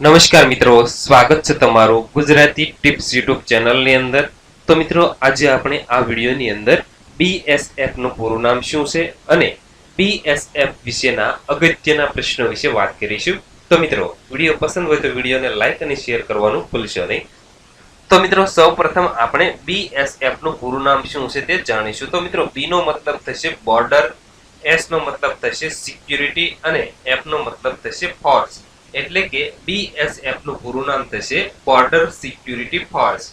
નમસ્કાર મિત્રો, સ્વાગત છે તમારું ગુજરાતી ટિપ્સ યુટ્યુબ ચેનલની અંદર। તો મિત્રો, આજે આપણે આ વિડીયોની અંદર BSF નું પૂરું નામ શું છે અને BSF વિશેના અગત્યના પ્રશ્નો વિશે વાત કરીશું। તો મિત્રો, વિડીયો પસંદ હોય તો વિડીયોને લાઈક અને શેર કરવાનું ભૂલશો નહીં। તો મિત્રો, સૌપ્રથમ આપણે BSF નું પૂરું નામ શું છે તે જાણીશું। તો મિત્રો, B નો મતલબ થશે બોર્ડર, S નો મતલબ થશે સિક્યુરિટી અને F નો મતલબ થશે ફોર્સ। એટલે કે BSF નું પૂરું નામ થશે બોર્ડર સિક્યુરિટી ફોર્સ।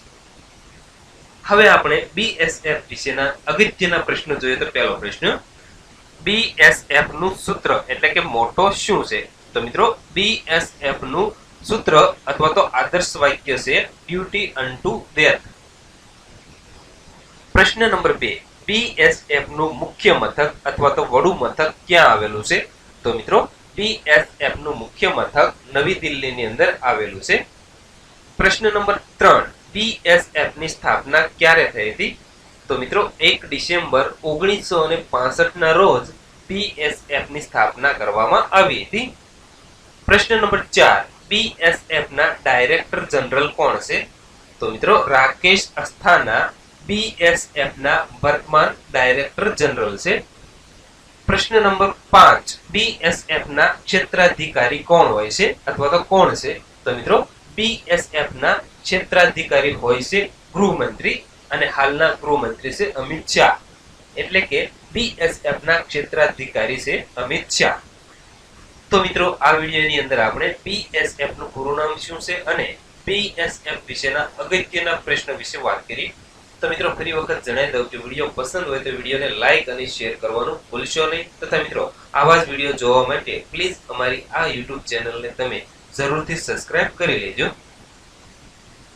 હવે આપણે BSF વિશેના અગત્યના પ્રશ્નો જોઈએ તો પહેલો પ્રશ્ન, BSF નું સૂત્ર એટલે કે મોટો શું છે? તો મિત્રો, BSF નું સૂત્ર અથવા તો આદર્શ વાક્ય છે ડ્યુટી અનટુ ડેથ। પ્રશ્ન નંબર 2, BSF નું મુખ્ય મથક અથવા તો વડું મથક ક્યાં આવેલું છે? તો મિત્રો, BSF નું મુખ્ય મથક નવી દિલ્હીની અંદર આવેલું છે। પ્રશ્ન નંબર 3, BSF ની સ્થાપના ક્યારે થઈ હતી? તો મિત્રો, 1 ડિસેમ્બર 1965 ના રોજ BSF ની સ્થાપના કરવામાં આવી હતી। પ્રશ્ન નંબર 4, BSF ના ડાયરેક્ટર જનરલ કોણ છે? તો મિત્રો, રાકેશ અસ્થાના BSF ના વર્તમાન ડાયરેક્ટર જનરલ છે। પ્રશ્ન નંબર 5, BSF ના ક્ષેત્રાધિકારી કોણ હોય છે અથવા તો કોણ છે? તો મિત્રો, BSF ના ક્ષેત્રાધિકારી હોય છે ગૃહમંત્રી અને હાલના ગૃહમંત્રી છે અમિત શાહ। એટલે કે BSF ના ક્ષેત્રાધિકારી છે અમિત શાહ। તો મિત્રો, આ વિડીયોની અંદર આપણે BSF નું પૂરું નામ શું છે અને BSF વિશેના અગત્યના પ્રશ્નો વિશે વાત કરી। તો મિત્રો, ફરી વખત જણાવી દઉં કે વિડીયો પસંદ હોય તો વિડીયોને લાઈક અને શેર કરવાનું ભૂલશો નહીં। તથા મિત્રો, આવા જ વિડીયો જોવા માટે પ્લીઝ અમારી આ યુટ્યુબ ચેનલને તમે જરૂરથી સબસ્ક્રાઇબ કરી લેજો।